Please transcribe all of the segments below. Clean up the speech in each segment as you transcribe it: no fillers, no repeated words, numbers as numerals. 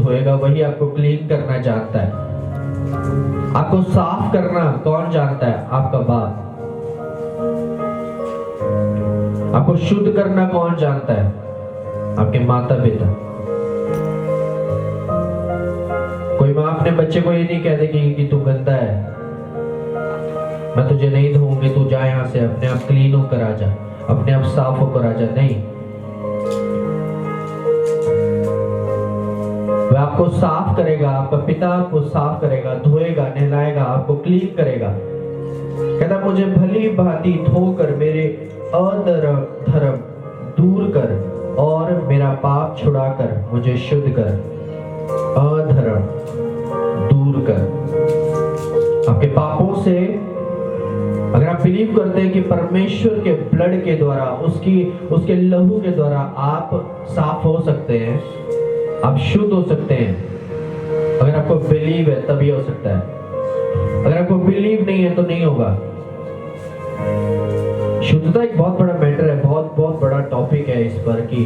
धोएगा, वही आपको क्लीन करना जानता है। आपको साफ करना कौन जानता है? आपका बाप। आपको शुद्ध करना कौन जानता है? आपके माता पिता। कोई माँ अपने बच्चे को ये नहीं कह देगी कि तू गंदा है, मैं तुझे नहीं धोऊंगी, तू जा यहाँ से, अपने आप क्लीन होकर आ जा, अपने आप साफ होकर आ जा। नहीं, वह आपको साफ करेगा। आपका पिता आपको साफ करेगा, धोएगा, नहलाएगा, आपको क्लीन करेगा। कहता मुझे भली भांति धोकर मेरे अधर्म दूर कर और मेरा पाप छुड़ाकर मुझे शुद्ध कर। अधर्म दूर कर। आपके पापों से, अगर आप बिलीव करते हैं कि परमेश्वर के ब्लड के द्वारा, उसके लहू के द्वारा आप साफ हो सकते हैं, आप शुद्ध हो सकते हैं, अगर आपको बिलीव है तभी हो सकता है। अगर आपको बिलीव नहीं है तो नहीं होगा। शुद्धता एक बहुत बड़ा मैटर है, बहुत बड़ा टॉपिक है इस पर कि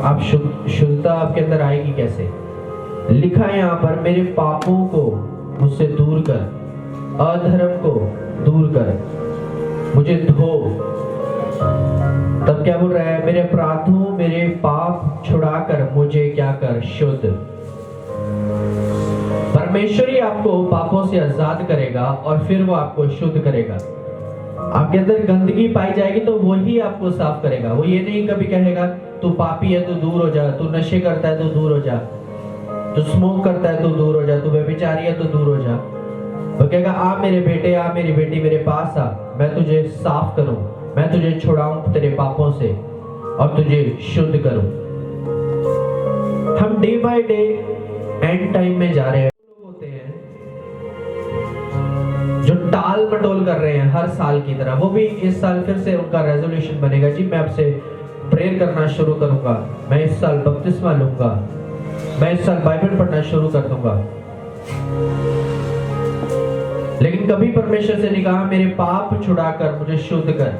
आप शुद्धता आपके अंदर आएगी कैसे। लिखा है यहाँ पर, मेरे पापों को मुझसे दूर कर, अधर्म को दूर कर, मुझे धो। तब क्या बोल रहा है? मेरे अपराधों, मेरे पाप छुड़ाकर मुझे क्या कर? शुद्ध। परमेश्वर ही आपको पापों से आजाद करेगा और फिर वो आपको शुद्ध करेगा। आपके अंदर गंदगी पाई जाएगी तो वही आपको साफ करेगा। वो ये नहीं कभी कहेगा तू पापी है तो दूर हो जा, तू नशे करता है तो दूर हो जा, तू स्मोक करता है तो दूर हो जा, तू व्यभिचारी है तो दूर हो जा। वो कहेगा आ मेरे बेटे, आ मेरी बेटी, मेरे पास आ, मैं तुझे साफ करूं, मैं तुझे छुड़ाऊं तेरे पापों से और तुझे शुद्ध करूं। हम day by day and time में जा रहे हैं। लोग होते हैं जो टाल मटोल कर रहे हैं हर साल की तरह। वो भी इस साल फिर से उनका रेजोल्यूशन बनेगा, जी मैं आपसे प्रेयर करना शुरू करूंगा, मैं इस साल बपतिस्मा लूंगा, मैं इस साल बाइबल पढ़ना शुरू कर दूंगा। लेकिन कभी परमेश्वर से नहीं कहा मेरे पाप छुड़ाकर मुझे शुद्ध कर।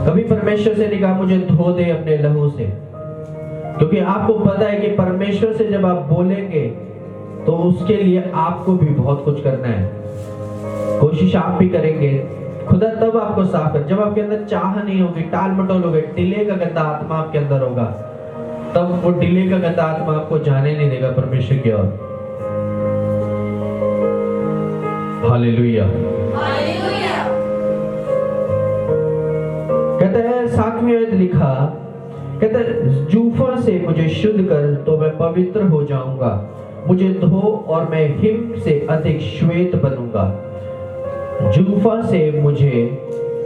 कभी परमेश्वर से नहीं कहा मुझे धो दे अपने लहू से। क्योंकि आपको पता है कि परमेश्वर से जब आप बोलेंगे तो उसके लिए आपको भी बहुत कुछ करना है। कोशिश आप भी करेंगे, खुदा तब आपको साफ कर। जब आपके अंदर चाह नहीं होगी, टाल मटोल होगी, डिले का गंदा आत्मा आपके अंदर होगा, तब वो डिले का गंदा आत्मा आपको जाने नहीं देगा परमेश्वर की ओर। हालेलुया। कहता है 7वीं आयत लिखा, कहता है जूफा से मुझे शुद्ध कर तो मैं पवित्र हो जाऊंगा, मुझे धो और मैं हिम से अधिक श्वेत बनूंगा। जूफा से मुझे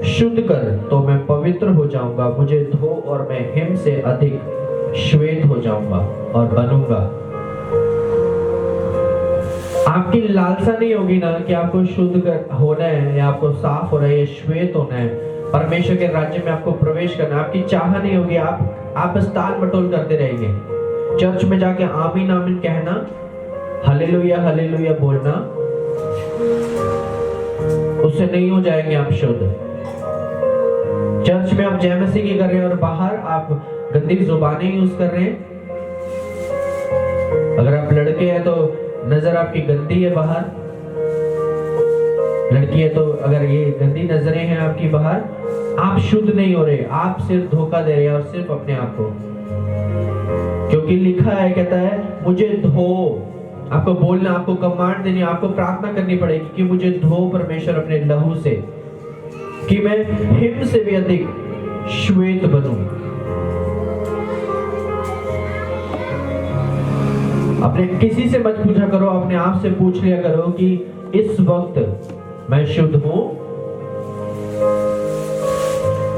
शुद्ध कर तो मैं पवित्र हो जाऊंगा, मुझे धो और मैं हिम से अधिक श्वेत हो जाऊंगा और बनूंगा। आपकी लालसा नहीं होगी ना कि आपको शुद्ध होना है या आपको साफ होना है या श्वेत होना है, परमेश्वर के राज्य में आपको प्रवेश करना। आपकी चाह नहीं होगी, आप बस ताल मटोल करते रहेंगे। चर्च में जाके आमीन आमीन कहना, हालेलुया हालेलुया बोलना, उससे नहीं हो जाएंगे आप शुद्ध। चर्च में आप जय मसीह की कर रहे हैं और बाहर आप गंदी जुबानें यूज कर रहे हैं। अगर आप लड़के हैं तो नजर आपकी गंदी है बाहर, लड़की है तो अगर ये गंदी नजरें हैं आपकी बाहर, आप शुद्ध नहीं हो रहे, आप सिर्फ धोखा दे रहे हैं और सिर्फ अपने आप को। क्योंकि लिखा है, कहता है मुझे धो। आपको बोलना, आपको कमांड देनी, आपको प्रार्थना करनी पड़ेगी कि मुझे धो परमेश्वर अपने लहू से, कि मैं हिम से भी अधिक श्वेत बनूं। अपने किसी से मत पूछा करो, अपने आप से पूछ लिया करो कि इस वक्त मैं शुद्ध हूं।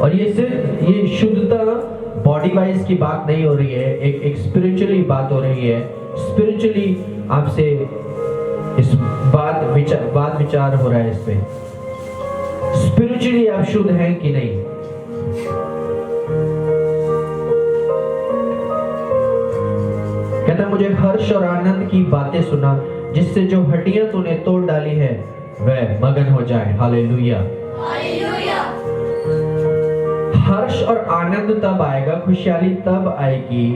और ये शुद्धता बॉडी वाइज की बात नहीं हो रही है, एक स्पिरिचुअली बात हो रही है। स्पिरिचुअली आपसे इस बात विचार हो रहा है इस पे। स्पिरिचुअली आप शुद्ध हैं कि नहीं। कहता मुझे हर्ष और आनंद की बातें सुना, जिससे जो हड्डियां तूने तोड़ डाली है वह मगन हो जाए। हालेलुया। हर्ष और आनंद तब आएगा, खुशहाली तब आएगी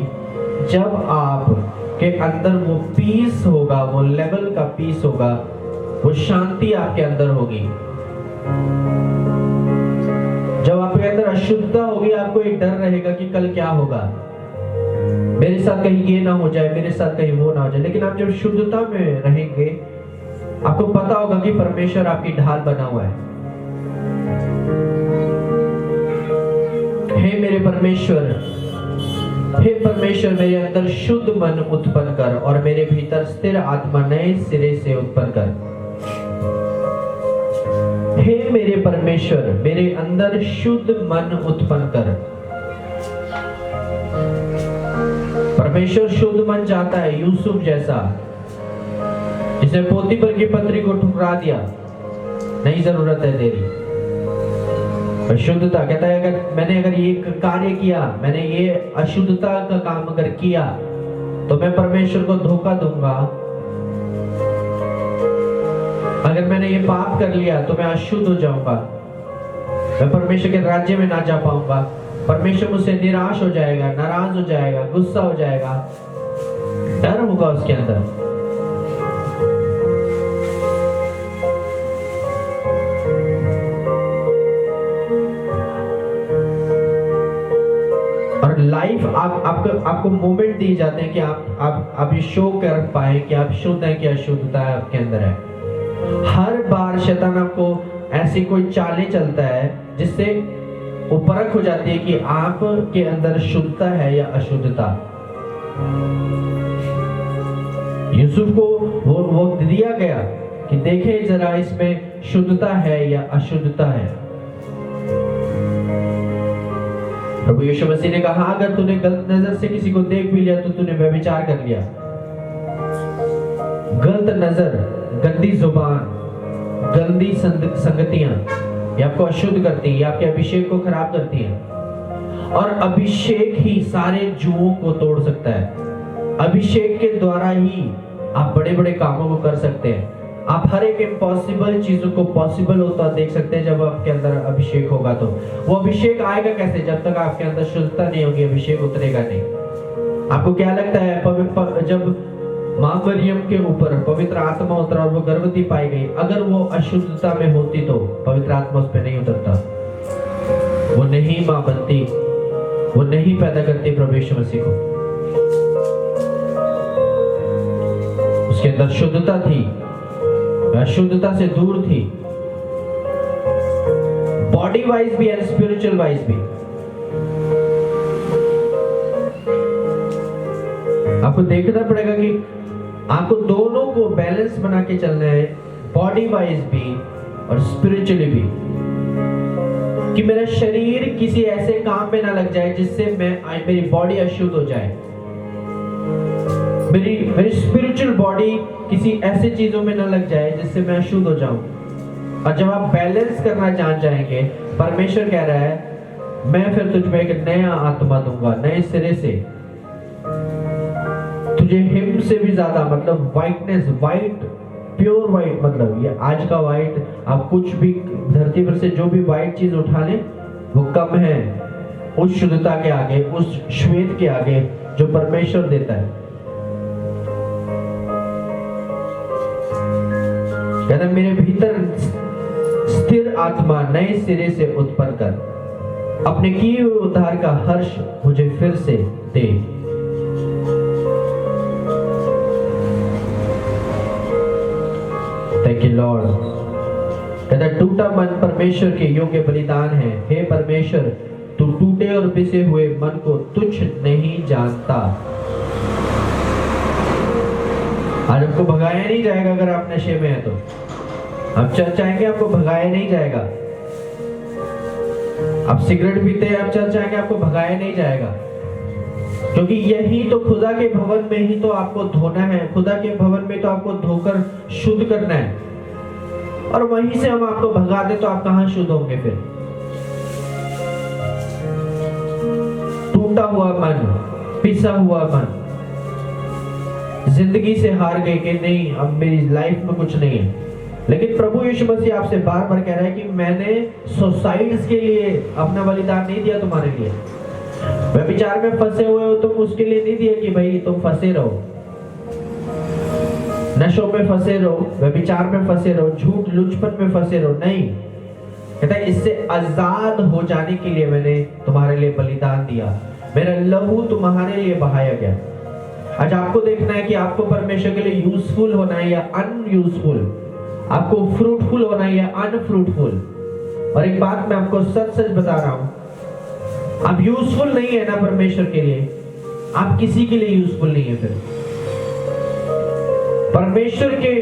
जब आप के अंदर वो पीस होगा, वो लेवल का पीस होगा, वो शांति आपके अंदर होगी। जब आपके अंदर अशुद्धता होगी, आपको एक डर रहेगा कि कल क्या होगा, मेरे साथ कहीं ये ना हो जाए, मेरे साथ कहीं वो ना हो जाए। लेकिन आप जब शुद्धता में रहेंगे, आपको पता होगा कि परमेश्वर आपकी ढाल बना हुआ है। हे मेरे परमेश्वर, हे परमेश्वर, मेरे अंदर शुद्ध मन उत्पन्न कर और मेरे भीतर स्थिर आत्मा नए सिरे से उत्पन्न कर। हे मेरे परमेश्वर, मेरे अंदर शुद्ध मन उत्पन्न कर। परमेश्वर शुद्ध मन चाहता है, यूसुफ जैसा, जिसे पोतीफर की पत्री को ठुकरा दिया, नहीं जरूरत है तेरी। अशुद्धता कहता है, अगर ये कार्य किया, मैंने ये अशुद्धता का काम अगर किया, तो मैं परमेश्वर को धोखा दूंगा। अगर मैंने ये पाप कर लिया तो मैं अशुद्ध हो जाऊंगा, मैं परमेश्वर के राज्य में ना जा पाऊंगा। परमेश्वर मुझसे निराश हो जाएगा, नाराज हो जाएगा, गुस्सा हो जाएगा, डर होगा उसके अंदर। और लाइफ आपको मोमेंट दिए जाते हैं कि आप ये शो कर पाए कि आप शुद्ध हैं कि अशुद्धता आपके अंदर है। हर बार शैतान आपको ऐसी कोई चालें चलता है जिससे वो परख हो जाती है कि आप के अंदर शुद्धता है या अशुद्धता। यूसुफ को वो दिया गया कि देखे जरा इसमें शुद्धता है या अशुद्धता है। प्रभु यीशु मसीह ने कहा, अगर तूने गलत नजर से किसी को देख भी लिया तो तूने व्यभिचार कर लिया। गलत नजर, गंदी जुबान, गंदी संगतियां ये आपको अशुद्ध करती है, ये आपके अभिषेक को खराब करती है। और अभिषेक ही सारे जुओं को तोड़ सकता है। अभिषेक के द्वारा ही आप बड़े बड़े कामों को कर सकते हैं। आप हर एक इम्पॉसिबल चीजों को पॉसिबल होता देख सकते हैं जब आपके अंदर अभिषेक होगा। तो वो अभिषेक आएगा कैसे? जब तक आपके अंदर शुद्धता नहीं होगी, अभिषेक उतरेगा नहीं। आपको क्या लगता है, जब मां मरियम के ऊपर पवित्र आत्मा उतरा और वो गर्भवती पाई गई, अगर वो अशुद्धता में होती तो पवित्र आत्मा उस पर नहीं उतरता, वो नहीं मां बनती, वो नहीं पैदा करती प्रभु यीशु मसीह को। उसके अंदर शुद्धता थी, अशुद्धता से दूर थी, बॉडी वाइज भी एंड स्पिरिचुअल वाइज भी। आपको देखना पड़ेगा कि आपको दोनों को बैलेंस बना के चलना है, बॉडी वाइज भी और स्पिरिचुअली भी, कि मेरा शरीर किसी ऐसे काम में ना लग जाए जिससे मेरी बॉडी अशुद्ध हो जाए, मेरी स्पिरिचुअल बॉडी किसी ऐसे चीजों में ना लग जाए जिससे मैं अशुद्ध हो जाऊं। और जब आप बैलेंस करना जान जाएंगे, परमेश्वर कह रहा है, मैं फिर तुझ में एक नया आत्मा दूंगा, नए सिरे से तुझे हिम से भी ज्यादा, मतलब वाइटनेस, वाइट, प्योर वाइट, मतलब ये आज का वाइट, आप कुछ भी धरती पर से जो भी वाइट चीज उठा लें वो कम है उस शुद्धता के आगे, उस श्वेत के आगे जो परमेश्वर देता है। कहता मेरे भीतर स्थिर आत्मा नए सिरे से उत्पन्न कर, अपने किए हुए उद्धार का हर्ष मुझे फिर से दे। Thank you Lord. कहता टूटा मन परमेश्वर के योग्य बलिदान है। हे परमेश्वर, तू टूटे और पिसे हुए मन को तुच्छ नहीं जानता। आज आपको भगाया नहीं जाएगा अगर आप नशे में है तो। आप चर्च आएंगे, आपको भगाया नहीं जाएगा। आप सिगरेट पीते हैं, आप चर्च आएंगे, आपको भगाया नहीं जाएगा, क्योंकि यही तो खुदा के भवन में ही तो आपको धोना है। खुदा के भवन में तो आपको धोकर शुद्ध करना है, और वहीं से हम आपको भगा दे तो आप कहां शुद्ध होंगे फिर? टूटा हुआ मन, पिसा हुआ मन, जिंदगी से हार गए कि नहीं अब मेरी लाइफ में कुछ नहीं है। लेकिन प्रभु यीशु मसीह आपसे बार बार कह रहा है कि मैंने सुसाइड्स के लिए अपना बलिदान नहीं दिया तुम्हारे लिए। व्यभिचार में फंसे हुए हो तुम, उसके लिए नहीं दिया कि भाई तुम फंसे रहो। नशों में फंसे रहो, व्यभिचार में फंसे रहो, झूठ लुचपन में फंसे रहो, नहीं। कहता है इससे आजाद हो जाने के लिए मैंने तुम्हारे लिए बलिदान दिया, मेरा लहू तुम्हारे लिए बहाया गया। आज आपको देखना है कि आपको परमेश्वर के लिए यूजफुल होना है या अनयूजफुल, आपको फ्रूटफुल होना है या अनफ्रूटफुल। और एक बात मैं आपको सच सच बता रहा हूं, आप यूजफुल नहीं है ना परमेश्वर के लिए, आप किसी के लिए यूजफुल नहीं है। फिर परमेश्वर के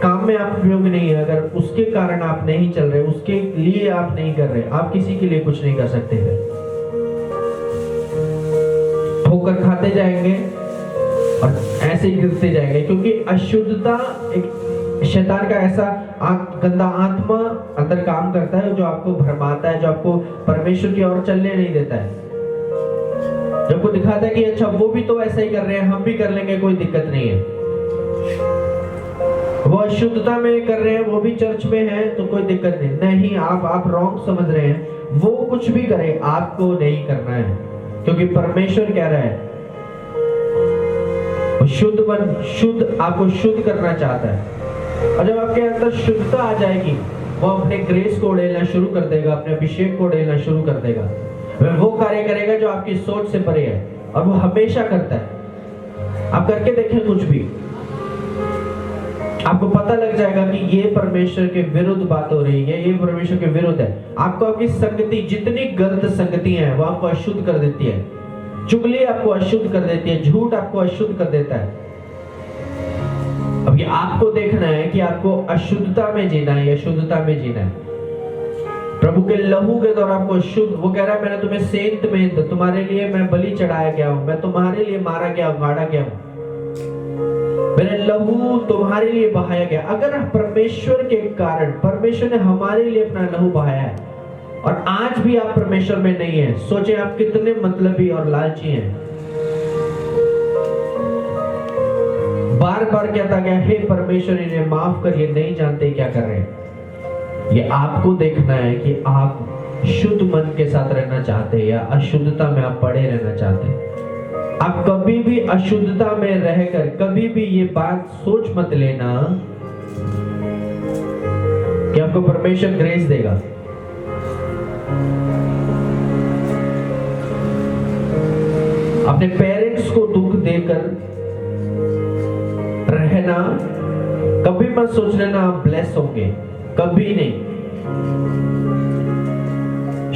काम में आप उपयोगी नहीं है अगर उसके कारण आप नहीं चल रहे, उसके लिए आप नहीं कर रहे, आप किसी के लिए कुछ नहीं कर सकते। फिर ठोकर खाते जाएंगे और ऐसे ही गिरते जाएंगे, क्योंकि अशुद्धता एक शैतान का ऐसा गंदा आत्मा अंदर काम करता है जो आपको भरमाता है, जो आपको परमेश्वर की ओर चलने नहीं देता है, जो आपको दिखाता है कि अच्छा वो भी तो ऐसा ही कर रहे हैं, हम भी कर लेंगे, कोई दिक्कत नहीं है। वो अशुद्धता में कर रहे हैं, वो भी चर्च में है तो कोई दिक्कत नहीं। आप रॉन्ग समझ रहे हैं, वो कुछ भी करे आपको नहीं करना है, क्योंकि परमेश्वर कह रहा है शुद्ध आपको शुद्ध करना चाहता है। और जब आपके अंदर शुद्धता आ जाएगी, वो अपने ग्रेस को उड़ेलना शुरू कर देगा, अपने अभिषेक को उड़ेलना शुरू कर देगा। वह वो कार्य करेगा जो आपकी सोच से परे है, और वो हमेशा करता है। आप करके देखें कुछ भी, आपको पता लग जाएगा कि ये परमेश्वर के विरुद्ध बात हो रही है, ये परमेश्वर के विरुद्ध है। आपको आपकी संगति, जितनी गलत संगति है वो आपको अशुद्ध कर देती है। चुगली आपको अशुद्ध कर देती है, झूठ आपको अशुद्ध कर देता है। अब ये आपको देखना है कि आपको अशुद्धता में जीना है या शुद्धता में जीना है। प्रभु के लहू के द्वारा आपको शुद्ध, वो कह रहा है मैंने तुम्हें सेंत में, तुम्हारे लिए मैं बलि चढ़ाया गया हूं, मैं तुम्हारे लिए मारा गया, गाड़ा गया हूं, मेरा लहू तुम्हारे लिए बहाया गया। अगर परमेश्वर के कारण, परमेश्वर ने हमारे लिए अपना लहू बहाया है और आज भी आप परमेश्वर में नहीं है, सोचे आप कितने मतलबी और लालची हैं। बार बार कहता गया हे परमेश्वर इन्हें माफ कर, ये नहीं जानते क्या कर रहे हैं। ये आपको देखना है कि आप शुद्ध मन के साथ रहना चाहते हैं या अशुद्धता में आप पड़े रहना चाहते हैं। आप कभी भी अशुद्धता में रहकर कभी भी ये बात सोच मत लेना कि आपको परमेश्वर ग्रेस देगा। अपने पेरेंट्स को दुख देकर रहना, कभी मत सोच लेना आप ब्लेस होंगे, कभी नहीं।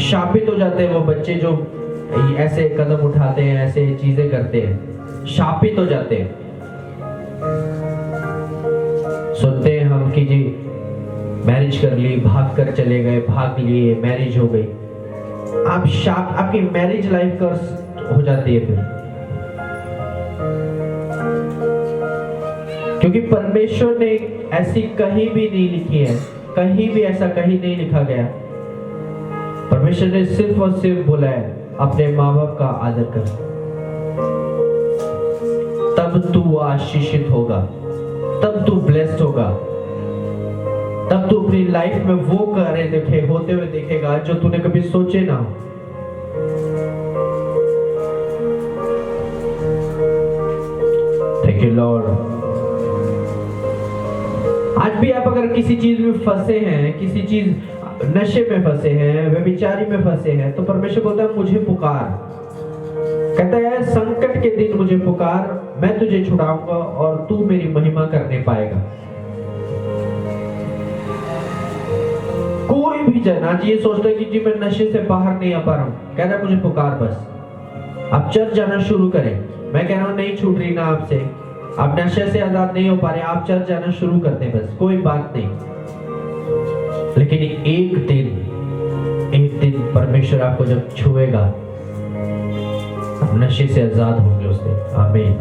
शापित हो जाते हैं वो बच्चे जो ऐसे कदम उठाते हैं, ऐसे चीजें करते हैं, शापित हो जाते हैं। सुनते हैं हम कि जी मैरिज कर ली, भाग कर चले गए, भाग लिए, मैरिज हो गई। आपकी मैरिज लाइफ कर्स हो जाती है फिर, क्योंकि परमेश्वर ने ऐसी कहीं भी नहीं लिखी है, कहीं भी ऐसा कहीं नहीं लिखा गया। परमेश्वर ने सिर्फ और सिर्फ बोला है अपने माँ बाप का आदर कर, तब तू आशीषित होगा, तब तू ब्लेस्ड होगा, तब तू अपनी लाइफ में वो कार्य होते हुए देखेगा जो तूने कभी सोचे ना हो। Thank you Lord. आज भी आप अगर किसी चीज में फंसे हैं, किसी चीज नशे में फंसे हैं, व्यभिचारी में फंसे हैं, तो परमेश्वर बोलता है मुझे पुकार। कहता है संकट के दिन मुझे पुकार, मैं तुझे छुड़ाऊंगा और तू मेरी महिमा करने पाएगा। कोई भी जन आज ये सोचता है कि जी मैं नशे से बाहर नहीं आ पा रहा हूं, कहता है मुझे पुकार बस। आप चर्च जाना शुरू करें। मैं कह रहा हूं नहीं छूट रही ना आपसे, आप नशे से आजाद नहीं हो पा रहे, आप चर्च जाना शुरू करते हैं बस, कोई बात नहीं। लेकिन एक दिन परमेश्वर आपको जब छुएगा, आप नशे से आजाद होंगे उस दिन। आमीन।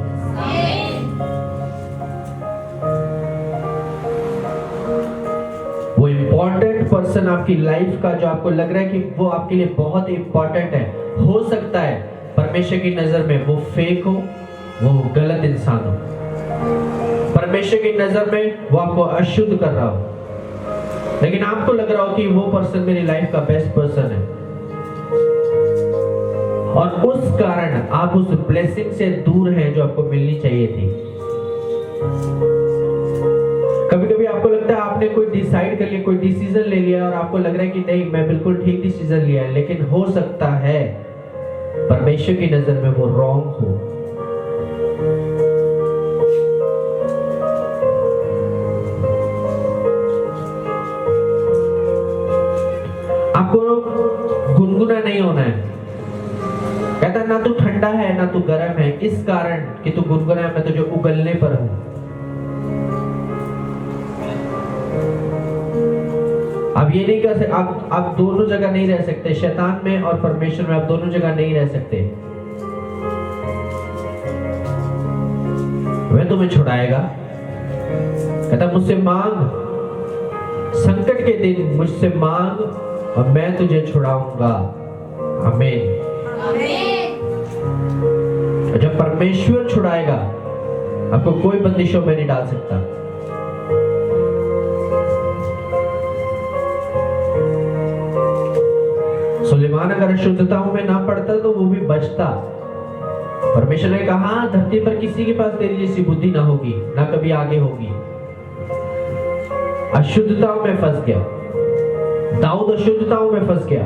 वो इम्पोर्टेंट पर्सन आपकी लाइफ का, जो आपको लग रहा है कि वो आपके लिए बहुत इम्पोर्टेंट है, हो सकता है परमेश्वर की नजर में वो फेक हो, वो गलत इंसान हो, परमेश्वर की नजर में वो आपको अशुद्ध कर रहा हो, लेकिन आपको लग रहा हो कि वो पर्सन मेरी लाइफ का बेस्ट पर्सन है, और उस कारण आप उस ब्लेसिंग से दूर हैं जो आपको मिलनी चाहिए थी। कभी कभी आपको लगता है आपने कोई डिसाइड कर लिया, कोई डिसीजन ले लिया और आपको लग रहा है कि नहीं मैं बिल्कुल ठीक डिसीजन लिया है, लेकिन हो सकता है परमेश्वर की नजर में वो रॉन्ग हो। आपको गुनगुना नहीं होना है। कहता ना तू ठंडा है ना तू गर्म है, इस कारण कि तू गुनगुना है मैं तुझे उगलने पर हूं। आप ये नहीं कर सकते, आप दोनों जगह नहीं रह सकते, शैतान में और परमेश्वर में आप दोनों जगह नहीं रह सकते। वह तुम्हें छुड़ाएगा, कहता मुझसे मांग, संकट के दिन मुझसे मांग और मैं तुझे छुड़ाऊंगा। आमीन। जब परमेश्वर छुड़ाएगा आपको कोई बंदिशों में नहीं डाल सकता। सुलेमान अगर अशुद्धताओं में ना पड़ता तो वो भी बचता। परमेश्वर ने कहा धरती पर किसी के पास तेरी जैसी बुद्धि ना होगी, ना कभी आगे होगी। अशुद्धताओं में फंस गया, दाऊद अशुद्धताओं में फंस गया।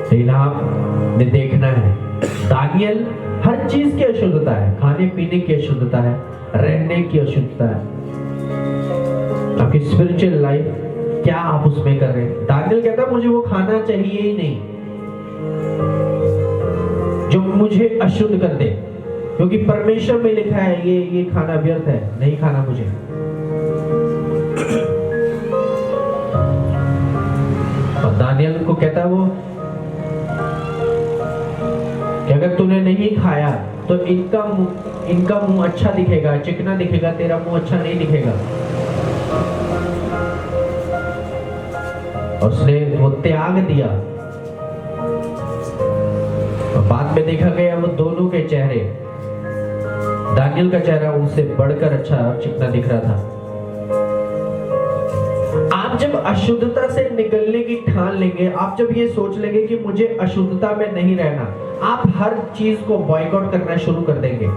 लेकिन आपने देखना है दानियल हर चीज की अशुद्धता है, खाने पीने की अशुद्धता है, रहने की अशुद्धता है। आपकी स्पिरिचुअल लाइफ क्या आप उसमें कर रहे हैं? दानियल कहता है मुझे वो खाना चाहिए ही नहीं जो मुझे अशुद्ध कर दे, क्योंकि परमेश्वर में लिखा है ये खाना व्यर्थ है, नहीं खाना मुझे। और दानियल को कहता है वो कि अगर तूने नहीं खाया तो इनका मुंह अच्छा दिखेगा, चिकना दिखेगा, तेरा मुंह अच्छा नहीं दिखेगा। उसने वो त्याग दिया और बाद में देखा गया वो दोनों के चेहरे, दानियल का चेहरा उनसे बढ़कर अच्छा और चिकना दिख रहा था। आप जब अशुद्धता से निकलने की ठान लेंगे, आप जब ये सोच लेंगे कि मुझे अशुद्धता में नहीं रहना, आप हर चीज को बॉयकॉट करना शुरू कर देंगे।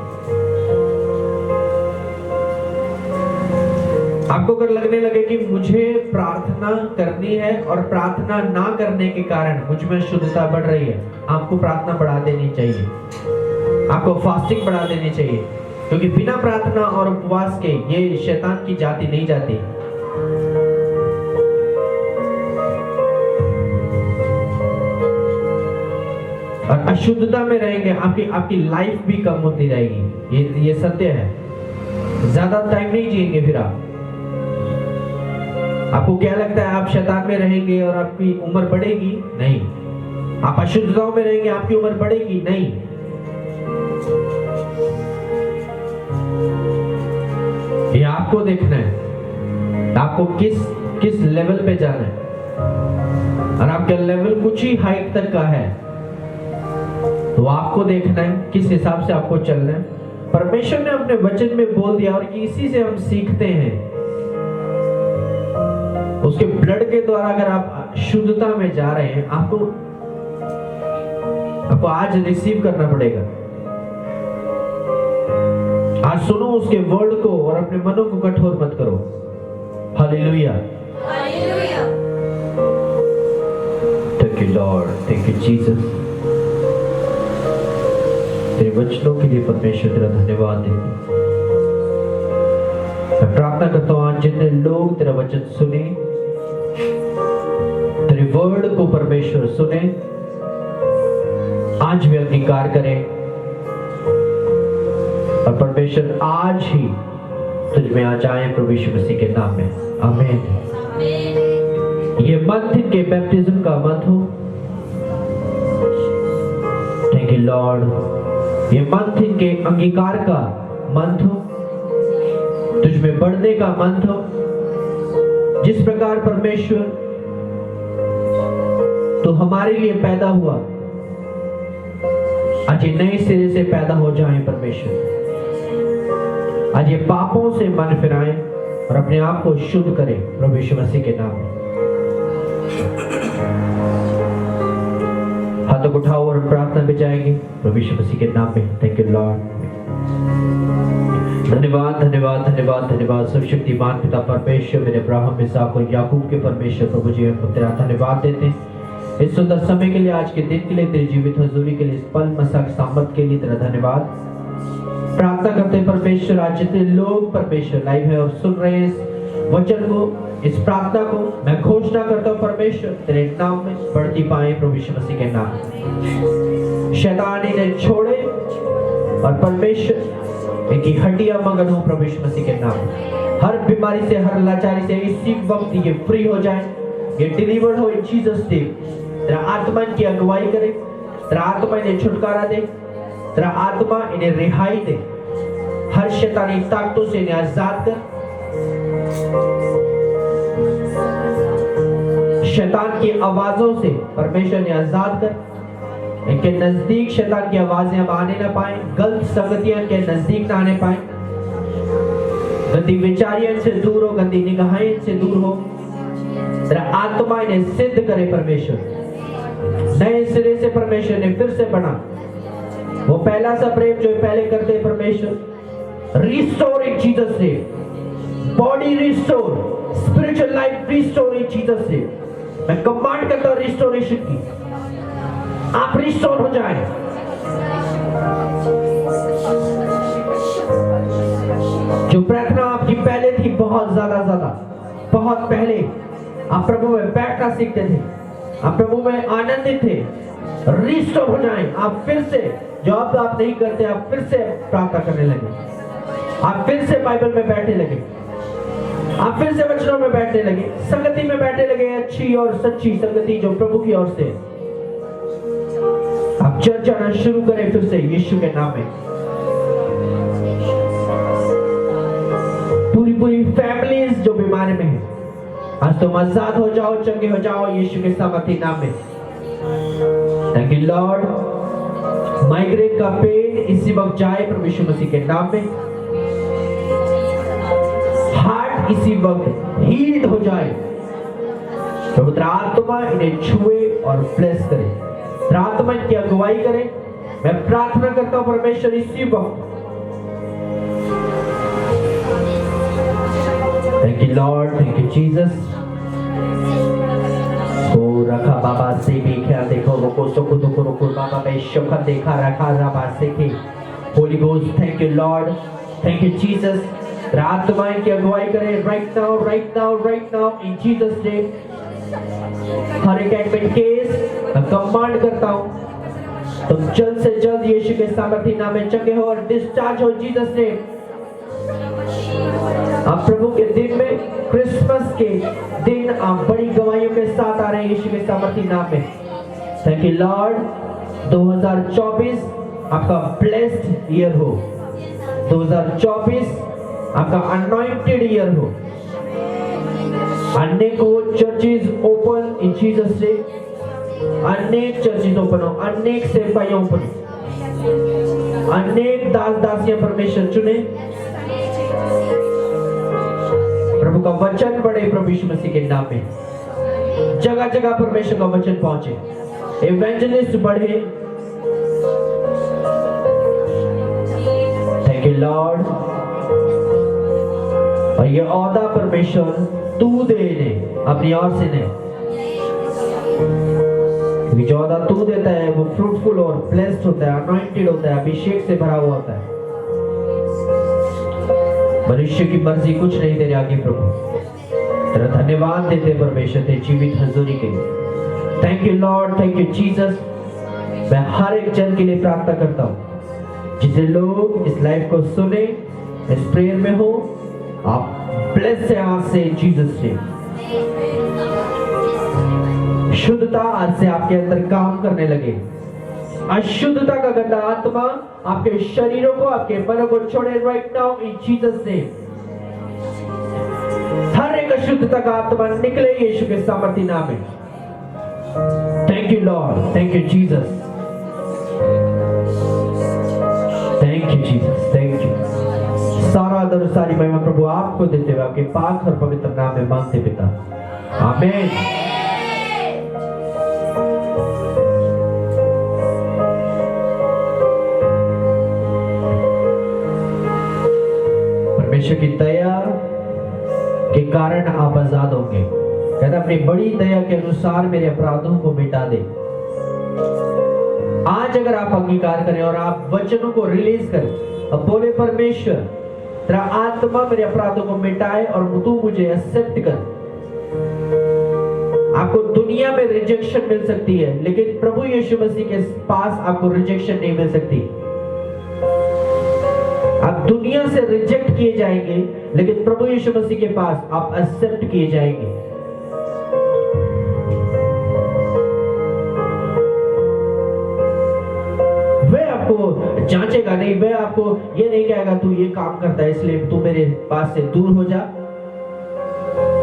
आपको अगर लगने लगे कि मुझे प्रार्थना करनी है और प्रार्थना ना करने के कारण मुझ में शुद्धता बढ़ रही है, आपको प्रार्थना बढ़ा देनी चाहिए, आपको फास्टिंग बढ़ा देनी चाहिए, क्योंकि बिना प्रार्थना और उपवास के ये शैतान की जाति नहीं जाती। और अशुद्धता में रहेंगे आपकी लाइफ भी कम होती रहेगी। ये सत्य है। ज्यादा टाइम नहीं जिएंगे फिर आप। आपको क्या लगता है आप शैतान में रहेंगे और आपकी उम्र बढ़ेगी? नहीं। आप अशुद्धताओं में रहेंगे, आपकी उम्र बढ़ेगी? नहीं। ये आपको देखना है आपको किस लेवल पे जाना है। और आपका लेवल कुछ ही हाइट तक का है तो आपको देखना है किस हिसाब से आपको चलना है। परमेश्वर ने अपने वचन में बोल दिया और इसी से हम सीखते हैं। उसके ब्लड के द्वारा अगर आप शुद्धता में जा रहे हैं, आपको आज रिसीव करना पड़ेगा। आज सुनो उसके वर्ड को और अपने मनों को कठोर मत करो। Hallelujah, hallelujah. Thank you lord, thank you Jesus. तेरे वचनों के लिए परमेश्वर तेरा धन्यवाद देते हैं। मैं प्रार्थना करता हूँ आज जितने लोग तेरा वचन सुने, तेरे वर्ड को परमेश्वर सुने, आज भी अंगीकार करें और परमेश्वर आज ही तुझ में आ जाए प्रभु यीशु मसीह के नाम में। आमीन। ये मंथ इनके बैप्टिज्म का मंथ हो। Thank you Lord. ये मंथ इनके अंगीकार का मंथ हो, तुझ में बढ़ने का मंथ हो। जिस प्रकार परमेश्वर तो हमारे लिए पैदा हुआ, आज ये नए सिरे से पैदा हो जाएं परमेश्वर। आज ये पापों से मन फिराएं और अपने आप को शुद्ध करें प्रभु यीशु मसीह के नाम में। हाथों हाथों को उठाओ और प्रार्थना में जाएंगे प्रभु यीशु मसीह के नाम में। Thank you Lord. धन्यवाद धन्यवाद धन्यवाद धन्यवाद सर्वशक्तिमान पिता परमेश्वर, मेरे अब्राहम इसहाक और याकूब के परमेश्वर प्रभु जी, हम तेरा धन्यवाद देते हैं इस सुंदर समय के लिए, आज के दिन के लिए, तेरी जीवित हजूरी के लिए, इस पल मसाक सामर्थ के लिए तेरा धन्यवाद। प्रार्थना करते हैं परमेश्वर, आज जितने लोग परमेश्वर लाइव है और सुन रहे हैं इस वचन को, इस प्रार्थना को, मैं घोषणा करता हूँ परमेश्वर तेरे नाम में बढ़ती पाए प्रभु यीशु मसीह के नाम। शैतान इन्हें छोड़े और परमेश्वर इनकी हड्डियां मगन हो प्रभु यीशु मसीह के नाम। हर बीमारी से, हर लाचारी से इसी वक्त ये फ्री हो जाए, ये डिलीवर्ड हो इन जीसस नेम। तेरा आत्मा इनकी अगुवाई करे, तेरा आत्मा इन्हें छुटकारा दे, तेरा आत्मा इन्हें रिहाई दे, हर शैतानी ताकतों से इन्हें आजाद कर, शैतान की आवाजों से परमेश्वर ने आजाद कर, इनके नजदीक शैतान की आवाजें अब आने ना पाए, गलत संगतियां इनके नजदीक ना आने पाए, गंदी विचारियां इनसे दूर हो, गंदी निगाहें इनसे दूर हो। तेरा आत्मा इन्हें सिद्ध करे परमेश्वर, नए सिरे से परमेश्वर ने फिर से बना वो पहला सा प्रेम जो पहले करते परमेश्वर। रिस्टोर इन Jesus name, body restore, spiritual life restore इन जीसस नेम। मैं कमांड करता हूं रिस्टोरेशन की, आप रिस्टोर हो जाए। जो प्रार्थना आपकी पहले थी बहुत ज्यादा बहुत पहले, आप प्रभु में बैठना सीखते थे, आप प्रभु में आनंदित थे, रिस्टोर हो जाए। आप फिर से जो अब आप नहीं करते, आप फिर से प्रार्थना करने लगे, आप फिर से बाइबल में बैठने लगे, आप फिर से वचनों में बैठने लगे, संगति में बैठने लगे, अच्छी और सच्ची संगति जो प्रभु की ओर से। आप चर्च जाना शुरू करें फिर से यीशु के नाम में। पूरी फैमिलीज जो बीमारी में है, आज तुम आजाद हो जाओ, चंगे हो जाओ यीशु के सामर्थी नाम में। Thank you Lord. माइग्रेन का पेन इसी वक्त जाए प्रभु यीशु मसीह के नाम में। हार्ट इसी वक्त हील्ड हो जाए, पवित्र आत्मा इन्हें छुए और ब्लेस करे, आत्मा इनकी अगुवाई करे। मैं प्रार्थना करता हूं परमेश्वर इसी वक्त। Thank you lord, thank you Jesus. ओ रखा बाबा से भी क्या देखो, रोको सोको दोको रोको बाबा पे शोखा देखा रखा रबा से के holy ghost. Thank you lord, thank you Jesus. आत्मा की अगुवाई करें right now, right now, right now in Jesus name. हर एक एडमिट केस मैं कमांड करता हूं, तुम जल्द से जल्द यीशु के सामर्थी नाम में चंगे हो और डिस्चार्ज हो जीसस नेम। आप प्रभु के दिन में, क्रिसमस के दिन आप बड़ी गवाहियों के साथ आ रहे हैं यीशु के सामर्थी नाम में। Thank you Lord. 2024 आपका ब्लेस्ड ईयर हो, 2024 आपका अनॉइंटेड ईयर हो। अनेकों churches open in Jesus name, अनेक चर्चेस ओपन हो, अनेक सेवकाइयां ओपन, अनेक दास दासियां परमेश्वर चुने। प्रभु का वचन बढ़े प्रभु यीशु मसीह के नाम में, जगह जगह परमेश्वर का वचन पहुंचे, इवेंजलिस्ट बढ़े। Thank you Lord. और ये औदा परमेश्वर तू दे इन्हें अपनी ओर से नहीं, जो औदा तू देता है वो फ्रूटफुल और ब्लेस्ड होता है, अनॉइंटेड होता है, अभिषेक से भरा हुआ होता है। मनुष्य की मर्जी कुछ नहीं तेरे आगे प्रभु। तेरा धन्यवाद देते परमेश्वर तेरी जीवित हजूरी के लिए। Thank you lord, thank you Jesus. मैं हर एक जन के लिए प्रार्थना करता हूँ, जितने लोग इस लाइफ को सुने, इस प्रेयर में हो, आप ब्लेस से आज से जीसस से शुद्धता आज से आपके अंदर काम करने लगे। अशुद्धता का गंदा आत्मा आपके शरीरों को, आपके मनों को छोड़े right now in Jesus name. हर एक अशुद्धता का आत्मा निकले यीशु के सामर्थी नाम में। Thank you lord, thank you Jesus, thank you Jesus, thank you. सारा आदर सारी महिमा प्रभु आपको देते हुए आपके पाक और पवित्र नाम में मांगते पिता, आमीन। की दया के कारण आप आजाद होंगे। कहता अपनी बड़ी दया के अनुसार मेरे अपराधों को मिटा दे। आज अगर आप अंगीकार करें और आप वचनों को रिलीज करें, अब बोले परमेश्वर तेरा आत्मा मेरे अपराधों को मिटाए और तू मुझे एक्सेप्ट कर। आपको दुनिया में रिजेक्शन मिल सकती है, लेकिन प्रभु यीशु मसीह के पास आपको रिजेक्शन नहीं मिल सकती। आप दुनिया से रिजेक्ट किए जाएंगे, लेकिन प्रभु यीशु मसीह के पास आप एक्सेप्ट किए जाएंगे। वह आपको जांचेगा नहीं, वह आपको ये नहीं कहेगा तू ये काम करता है इसलिए तू मेरे पास से दूर हो जा।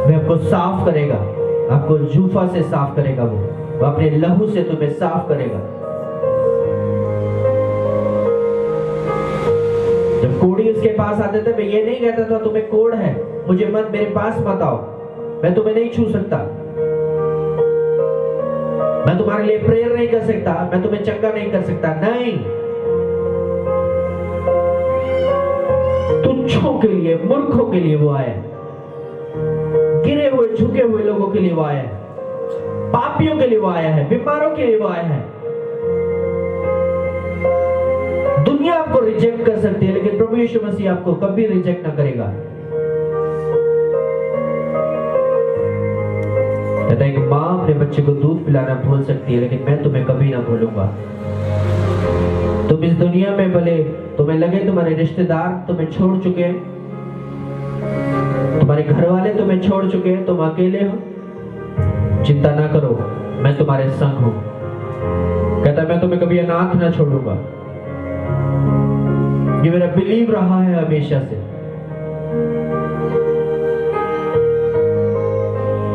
वह आपको साफ करेगा, आपको जूफा से साफ करेगा, वो अपने लहू से तुम्हें साफ करेगा। जब कोढ़ी उसके पास आते थे, मैं ये नहीं कहता था तुम्हें कोढ़ है, मुझे मत मेरे पास मत आओ, मैं तुम्हें नहीं छू सकता, मैं तुम्हारे लिए प्रेयर नहीं कर सकता, मैं तुम्हें चंगा नहीं कर सकता। नहीं, तुच्छों के लिए, मूर्खों के लिए वो आया, गिरे हुए झुके हुए लोगों के लिए वो आया है, पापियों के लिए वो आया है, बीमारों के लिए वो आया है। दुनिया आपको रिजेक्ट कर सकती है, लेकिन प्रभु यीशु मसीह आपको कभी रिजेक्ट ना करेगा। कहता है कि मां अपने बच्चे को दूध पिलाना भूल सकती है, लेकिन मैं तुम्हें कभी ना भूलूंगा। तुम इस दुनिया में भले तुम्हें लगे तुम्हारे रिश्तेदार तुम्हें छोड़ चुके हैं, तुम्हारे घर वाले तुम्हें छोड़ चुके हैं, तुम अकेले हो, चिंता ना करो, मैं तुम्हारे संग हूं। कहता है मैं तुम्हें कभी अनाथ ना छोड़ूंगा। ये मेरा बिलीव रहा है हमेशा से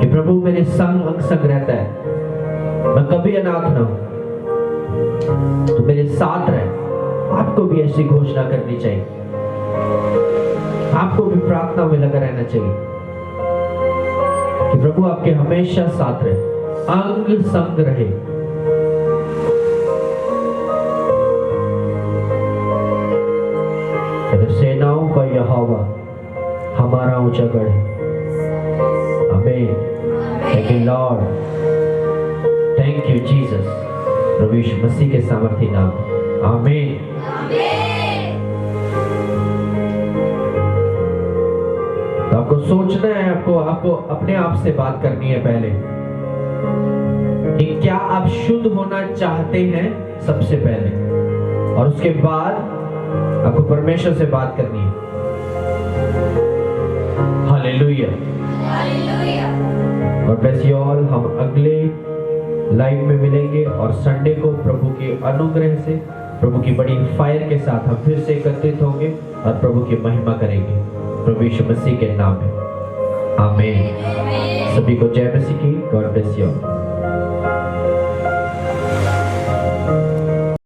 कि प्रभु मेरे संग अंग संग रहता है, मैं कभी अनाथ ना हूं, तो मेरे साथ रहे। आपको भी ऐसी घोषणा करनी चाहिए, आपको भी प्रार्थना में लगा रहना चाहिए कि प्रभु आपके हमेशा साथ रहे, अंग संग रहे। सेनाओं का यहोवा हमारा ऊंचा गढ़ है। आमीन। Thank you lord, thank you Jesus, प्रभु यीशु मसीह के सामर्थी नाम। आमीन। तो आपको सोचना है, आपको अपने आप से बात करनी है पहले कि क्या आप शुद्ध होना चाहते हैं सबसे पहले, और उसके बाद आपको परमेश्वर से बात करनी है। Hallelujah, God bless you all. हम अगले लाइव में मिलेंगे और संडे को प्रभु के अनुग्रह से, प्रभु की बड़ी फायर के साथ हम फिर से एकत्रित होंगे और प्रभु की महिमा करेंगे, प्रभु यीशु मसीह के नाम में। आमीन। सभी को जय मसीह की। God bless you all.